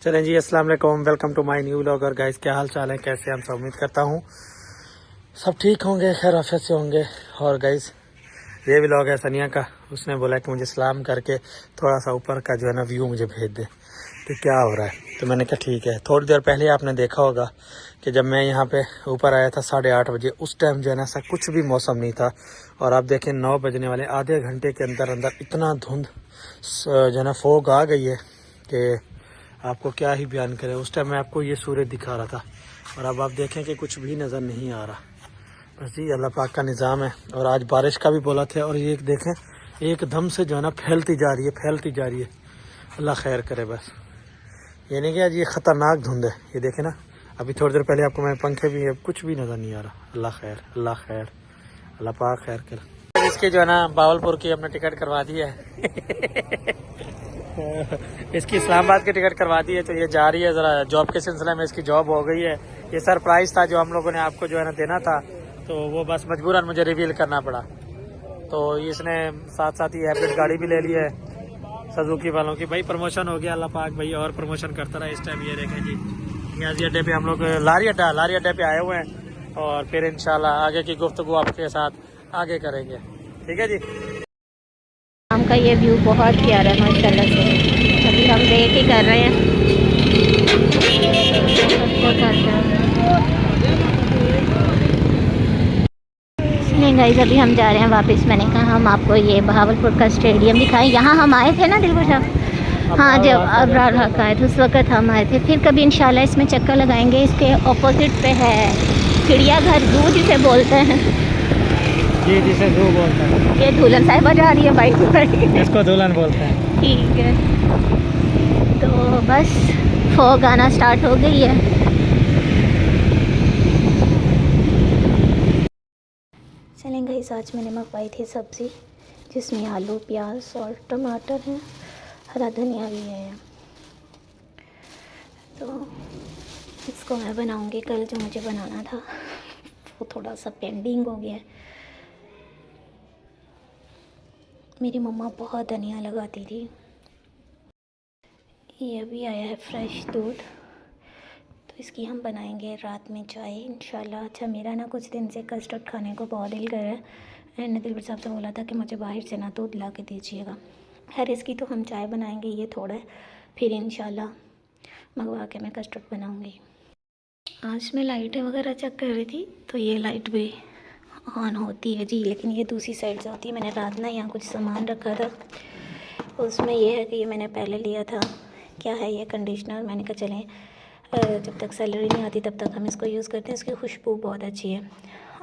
चलें जी, अस्सलाम वालेकुम, welcome to my new vlog. और गाइस, क्या हाल चाल है, कैसे हैं हम सब? उम्मीद करता हूँ सब ठीक होंगे, खैर आफियत से होंगे। और गाइस, ये व्लॉग है सनिया का। उसने बोला कि मुझे सलाम करके थोड़ा सा ऊपर का जो है ना व्यू मुझे भेज दे कि क्या हो रहा है। तो मैंने कहा ठीक है। थोड़ी देर पहले आपने देखा होगा कि जब मैं यहाँ पे ऊपर आया था 8:30 बजे, उस टाइम जो है ना ऐसा कुछ भी मौसम नहीं था। और आप देखें 9 बजने वाले आधे घंटे के अंदर अंदर इतना धुंध जो है ना फोग आ गई है कि आपको क्या ही बयान करें। उस टाइम मैं आपको ये सूरज दिखा रहा था और अब आप देखें कि कुछ भी नज़र नहीं आ रहा। बस जी, अल्लाह पाक का निज़ाम है। और आज बारिश का भी बोला था और ये देखें एकदम से जो है ना फैलती जा रही है, फैलती जा रही है। अल्लाह खैर करे बस। ये नहीं कि आज ये ख़तरनाक धुंध है। ये देखें ना, अभी थोड़ी देर पहले आपको मैं पंखे भी, अब कुछ भी नज़र नहीं आ रहा। अल्लाह खैर, अल्लाह खैर, अल्लाह पाक खैर करे। इसकी जो है ना बावलपुर की हमने टिकट करवा दी है इसकी इस्लामाबाद की टिकट करवा दी है, तो ये जा रही है। ज़रा जॉब के सिलसिले में इसकी जॉब हो गई है। ये सरप्राइज़ था जो हम लोगों ने आपको जो है ना देना था, तो वो बस मजबूरन मुझे रिवील करना पड़ा। तो इसने साथ साथ ही हाइब्रिड गाड़ी भी ले ली है सुजुकी वालों की। भाई प्रमोशन हो गया, अल्लाह पाक भाई और प्रमोशन करता रहा। इस टाइम ये देखें जी, नियाजी अड्डे पे हम लोग लारी अड्डे पे आए हुए हैं और फिर इंशाल्लाह आगे की गुफ्तगू आपके साथ आगे करेंगे। ठीक है जी। शाम का ये व्यू बहुत प्यारा है माशाल्लाह से। अभी हम वेट ही कर रहे हैं सबको करते हैं। नहीं गाइस, अभी हम जा रहे हैं वापस। मैंने कहा हम आपको ये बहावलपुर का स्टेडियम दिखाएं। यहाँ हम आए थे ना दिलकुश साहब, हाँ जब अब्रार हक आए थे उस वक्त हम आए थे। फिर कभी इंशाल्लाह इसमें चक्कर लगाएंगे। इसके ऑपोजिट पे है चिड़ियाघर, जू जिसे बोलते हैं जी, जिसे जू बोलते हैं। ये दुल्हन साहिबा जा रही है बाइक इसको दुल्हन बोलते हैं। ठीक है, तो बस फॉग आना स्टार्ट हो गई है। चलें गाइस, आज मैंने मंगवाई थी सब्ज़ी जिसमें आलू, प्याज और टमाटर हैं, हरा धनिया भी है। तो इसको मैं बनाऊंगी। कल जो मुझे बनाना था वो थोड़ा सा पेंडिंग हो गया है। मेरी मम्मा बहुत धनिया लगाती थी। ये अभी आया है फ्रेश दूध, तो इसकी हम बनाएंगे रात में चाय इंशाल्लाह। अच्छा, मेरा ना कुछ दिन से कस्टर्ड खाने को बहुत दिल कर रहा है। मैंने दिलबर साहब से बोला था कि मुझे बाहर से ना दूध ला के दीजिएगा। खैर इसकी तो हम चाय बनाएंगे, ये थोड़ा है, फिर इंशाल्लाह मंगवा के मैं कस्टर्ड बनाऊंगी। आज मैं लाइटें वगैरह चेक कर रही थी, तो ये लाइट भी ऑन होती है जी, लेकिन ये दूसरी साइड से होती है। मैंने रात ना यहाँ कुछ सामान रखा था, उसमें ये है कि ये मैंने पहले लिया था, क्या है ये, कंडीशनर। मैंने कहा चलें जब तक सैलरी नहीं आती तब तक हम इसको यूज़ करते हैं। इसकी खुशबू बहुत अच्छी है।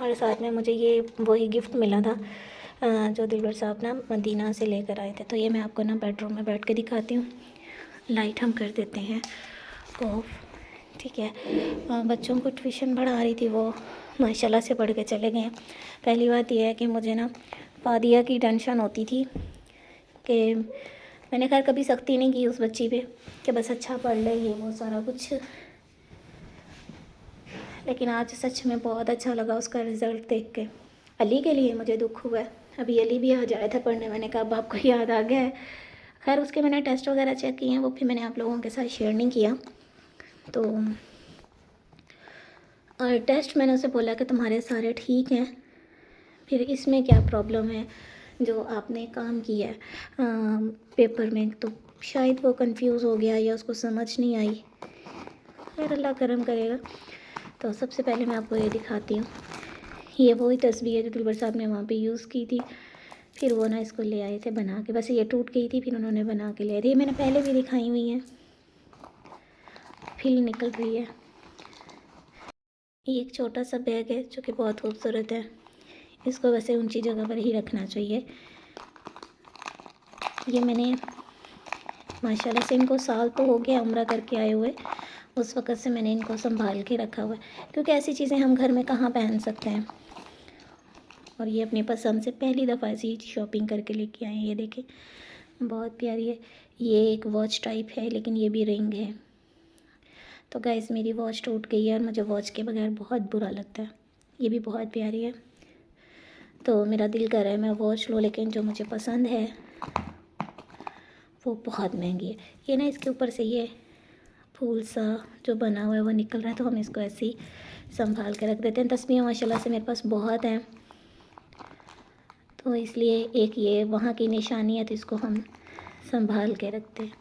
और साथ में मुझे ये वही गिफ्ट मिला था जो दिलबर साहब ना मदीना से लेकर आए थे। तो ये मैं आपको ना बेडरूम में बैठ के दिखाती हूँ। लाइट हम कर देते हैं ऑफ, ठीक है। बच्चों को ट्यूशन पढ़ा रही थी, वो माशाल्लाह से पढ़ के चले गए हैं। पहली बात यह है कि मुझे ना फादिया की टेंशन होती थी कि मैंने खैर कभी सख्ती नहीं की उस बच्ची पे कि बस अच्छा पढ़ ले, ये वो सारा कुछ। लेकिन आज सच में बहुत अच्छा लगा उसका रिज़ल्ट देख के। अली के लिए मुझे दुख हुआ है। अभी अली भी आ जाया था पढ़ने, मैंने कहा अब आपको याद आ गया है। खैर उसके मैंने टेस्ट वगैरह चेक किए हैं, वो फिर मैंने आप लोगों के साथ शेयर नहीं किया। तो और टेस्ट मैंने उसे बोला कि तुम्हारे सारे ठीक हैं, फिर इसमें क्या प्रॉब्लम है जो आपने काम किया है पेपर में। तो शायद वो कंफ्यूज हो गया या उसको समझ नहीं आई। खैर अल्लाह करम करेगा। तो सबसे पहले मैं आपको ये दिखाती हूँ। ये वही तस्वीर है जो दिलबर साहब ने वहाँ पे यूज़ की थी। फिर वो ना इसको ले आए थे बना के, बस ये टूट गई थी, फिर उन्होंने बना के ले आई थी। ये मैंने पहले भी दिखाई हुई है, फिर निकल रही है। ये एक छोटा सा बैग है जो कि बहुत खूबसूरत है। इसको वैसे ऊंची जगह पर ही रखना चाहिए। ये मैंने माशाल्लाह से, इनको साल तो हो गया उम्रा करके आए हुए, उस वक़्त से मैंने इनको संभाल के रखा हुआ है, क्योंकि ऐसी चीज़ें हम घर में कहाँ पहन सकते हैं। और ये अपनी पसंद से पहली दफ़ा ऐसी शॉपिंग करके लेके आए हैं। ये देखें बहुत प्यारी है। ये एक वॉच टाइप है, लेकिन ये भी रिंग है। तो गाइस मेरी वॉच टूट गई है और मुझे वॉच के बगैर बहुत बुरा लगता है। ये भी बहुत प्यारी है। तो मेरा दिल कर रहा है मैं वॉच लूँ, लेकिन जो मुझे पसंद है वो बहुत महंगी है। ये ना इसके ऊपर से ये फूल सा जो बना हुआ है वो निकल रहा है, तो हम इसको ऐसे ही संभाल के रख देते हैं। तस्बीहें माशाल्लाह से मेरे पास बहुत हैं, तो इसलिए एक ये वहाँ की निशानी है, तो इसको हम संभाल के रखते हैं।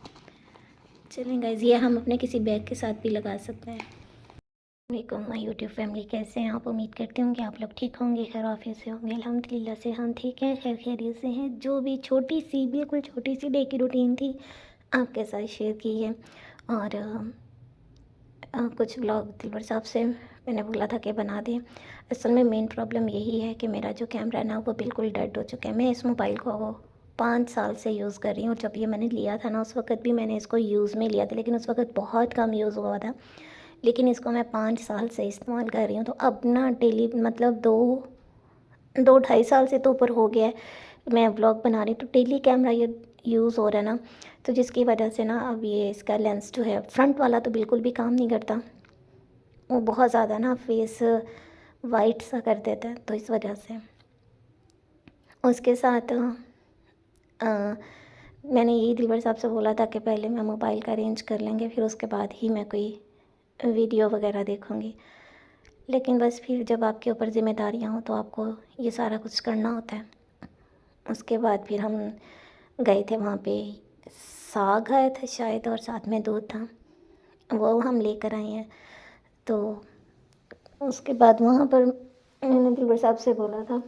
चलें गाइज़, ये हम अपने किसी बैग के साथ भी लगा सकते हैं। वालेकुम माय यूट्यूब फैमिली, कैसे हैं आप? उम्मीद करती हूँ कि आप लोग ठीक होंगे, खैर आफियत से होंगे। अल्हम्दुलिल्लाह से हम ठीक हैं, खैर खैरियत से हैं। जो भी छोटी सी, बिल्कुल छोटी सी डे की रूटीन थी आपके साथ शेयर की है। और कुछ व्लॉग दिलबर साहब से मैंने बोला था कि बना दें। असल में मेन प्रॉब्लम यही है कि मेरा जो कैमरा है ना वो बिल्कुल डेड हो चुका है। मैं इस मोबाइल को 5 साल से यूज़ कर रही हूँ। जब ये मैंने लिया था ना उस वक्त भी मैंने इसको यूज़ में लिया था, लेकिन उस वक्त बहुत कम यूज़ हुआ था। लेकिन इसको मैं 5 साल से इस्तेमाल कर रही हूँ, तो अब ना डेली मतलब 2-2.5 साल से तो ऊपर हो गया है मैं व्लॉग बना रही हूँ, तो डेली कैमरा ये यूज़ हो रहा है ना, तो जिसकी वजह से ना अब ये इसका लेंस जो है फ्रंट वाला तो बिल्कुल भी काम नहीं करता, वो बहुत ज़्यादा ना फेस वाइट सा कर देता है, तो इस वजह से उसके साथ मैंने यही दिलबर साहब से बोला था कि पहले मैं मोबाइल का अरेंज कर लेंगे, फिर उसके बाद ही मैं कोई वीडियो वगैरह देखूँगी। लेकिन बस फिर जब आपके ऊपर ज़िम्मेदारियाँ हों तो आपको ये सारा कुछ करना होता है। उसके बाद फिर हम गए थे वहाँ पे, साग आया था शायद और साथ में दूध था, वो हम लेकर आए हैं। तो उसके बाद वहाँ पर मैंने दिलबर साहब से बोला था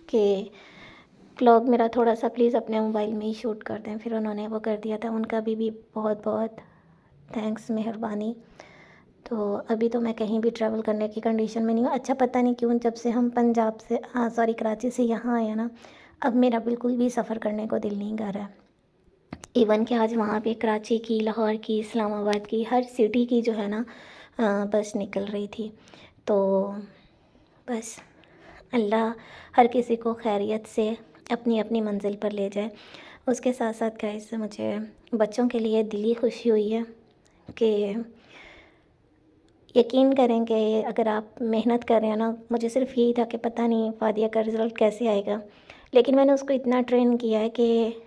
कि व्लॉग मेरा थोड़ा सा प्लीज़ अपने मोबाइल में ही शूट कर दें, फिर उन्होंने वो कर दिया था। उनका भी बहुत बहुत थैंक्स, मेहरबानी। तो अभी तो मैं कहीं भी ट्रैवल करने की कंडीशन में नहीं हूँ। अच्छा पता नहीं क्यों जब से हम पंजाब से सॉरी कराची से यहाँ आए ना, अब मेरा बिल्कुल भी सफ़र करने को दिल नहीं कर रहा है। इवन कि आज वहाँ पे कराची की, लाहौर की, इस्लामाबाद की, हर सिटी की जो है ना बस निकल रही थी। तो बस अल्लाह हर किसी को खैरियत से अपनी अपनी मंज़िल पर ले जाए। उसके साथ साथ गाइस मुझे बच्चों के लिए दिली खुशी हुई है कि यकीन करें कि अगर आप मेहनत कर रहे हैं ना, मुझे सिर्फ यही था कि पता नहीं फ़ादिया का रिज़ल्ट कैसे आएगा, लेकिन मैंने उसको इतना ट्रेन किया है कि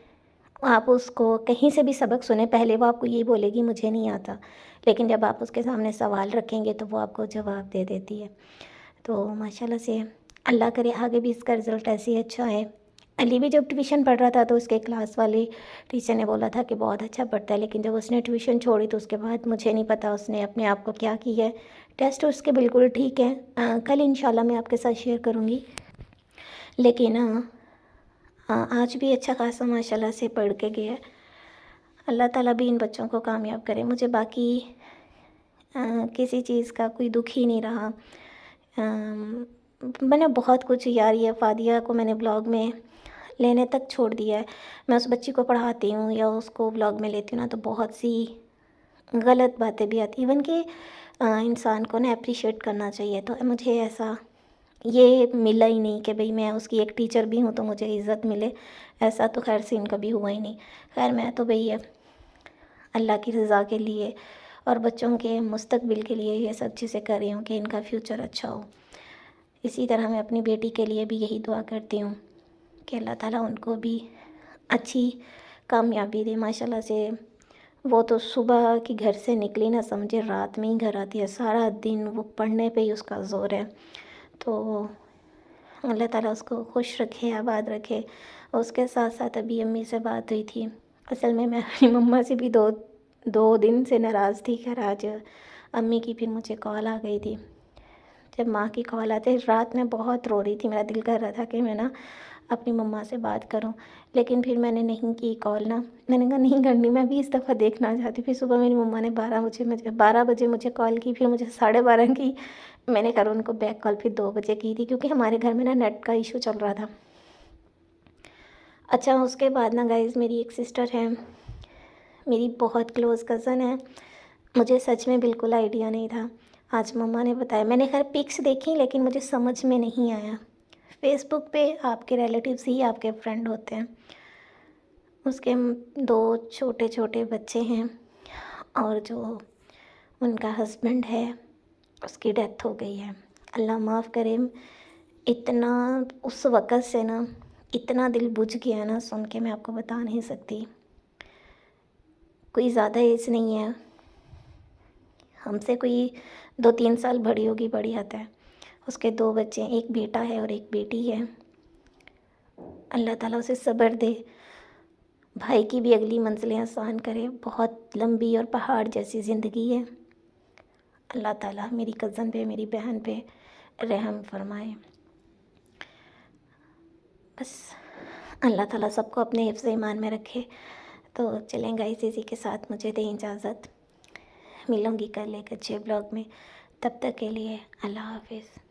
आप उसको कहीं से भी सबक सुने, पहले वो आपको यही बोलेगी मुझे नहीं आता, लेकिन जब आप उसके सामने सवाल रखेंगे तो वो आपको जवाब दे देती है। तो माशाल्लाह से अल्लाह करे आगे भी इसका रिज़ल्ट ऐसे ही अच्छा है। अली भी जब ट्यूशन पढ़ रहा था तो उसके क्लास वाली टीचर ने बोला था कि बहुत अच्छा पढ़ता है, लेकिन जब उसने ट्यूशन छोड़ी तो उसके बाद मुझे नहीं पता उसने अपने आप को क्या किया है। टेस्ट उसके बिल्कुल ठीक है, कल इंशाल्लाह मैं आपके साथ शेयर करूँगी। लेकिन आज भी अच्छा खासा माशाल्लाह से पढ़ के गया। अल्लाह ताला भी इन बच्चों को कामयाब करे। मुझे बाकी किसी चीज़ का कोई दुख ही नहीं रहा। मैंने बहुत कुछ यार, ये फ़ादिया को मैंने ब्लॉग में लेने तक छोड़ दिया है। मैं उस बच्ची को पढ़ाती हूँ या उसको ब्लॉग में लेती हूँ ना, तो बहुत सी गलत बातें भी आती, इवन कि इंसान को ना अप्रिशिएट करना चाहिए। तो मुझे ऐसा ये मिला ही नहीं कि भाई मैं उसकी एक टीचर भी हूँ तो मुझे इज़्ज़त मिले, ऐसा तो खैर सीन कभी हुआ ही नहीं। खैर मैं तो भैया अल्लाह की रज़ा के लिए और बच्चों के मुस्तकबिल के लिए ये सब चीज़ें कर रही हूँ कि इनका फ्यूचर अच्छा हो। इसी तरह मैं अपनी बेटी के लिए भी यही दुआ करती हूँ कि अल्लाह ताला उनको भी अच्छी कामयाबी दे। माशाल्लाह से वो तो सुबह की घर से निकली ना समझे रात में ही घर आती है, सारा दिन वो पढ़ने पे ही उसका ज़ोर है। तो अल्लाह ताला उसको खुश रखे, आबाद रखे। उसके साथ साथ अभी अम्मी से बात हुई थी। असल में मैं अपनी मम्मा से भी दो दिन से नाराज़ थी। खैर आज अम्मी की फिर मुझे कॉल आ गई थी। जब माँ की कॉल आते रात में बहुत रो रही थी, मेरा दिल कर रहा था कि मैं ना अपनी मम्मा से बात करूं, लेकिन फिर मैंने नहीं की कॉल ना। मैंने कहा नहीं करनी, मैं भी इस दफ़ा देखना चाहती। फिर सुबह मेरी मम्मा ने 12 बजे मुझे कॉल की, फिर मुझे 12:30 की। मैंने कहा उनको बैक कॉल फिर 2 बजे की थी, क्योंकि हमारे घर में ना नेट का इशू चल रहा था। अच्छा उसके बाद ना गाइज़ मेरी एक सिस्टर है, मेरी बहुत क्लोज़ कज़न है, मुझे सच में बिल्कुल आइडिया नहीं था। आज मम्मा ने बताया, मैंने खैर पिक्स देखी लेकिन मुझे समझ में नहीं आया। फेसबुक पे आपके रिलेटिव्स ही आपके फ्रेंड होते हैं। उसके 2 छोटे छोटे बच्चे हैं और जो उनका हस्बैंड है उसकी डेथ हो गई है। अल्लाह माफ़ करे। इतना उस वक़्त से ना इतना दिल बुझ गया ना, सुन के मैं आपको बता नहीं सकती। कोई ज़्यादा एज नहीं है, हमसे कोई 2-3 साल बड़ी होगी, बड़ी हद है। उसके 2 बच्चे हैं, एक बेटा है और एक बेटी है। अल्लाह ताला उसे सब्र दे, भाई की भी अगली मंजिलें आसान करे। बहुत लंबी और पहाड़ जैसी ज़िंदगी है। अल्लाह ताला मेरी कज़न पे, मेरी बहन पे रहम फरमाए। बस अल्लाह ताला सबको अपने हिफ्ज़ ईमान में रखे। तो चलें गाइस, इसी के साथ मुझे दें इजाज़त। मिलूँगी कल एक अच्छे ब्लॉग में, तब तक के लिए अल्लाह हाफ़िज़।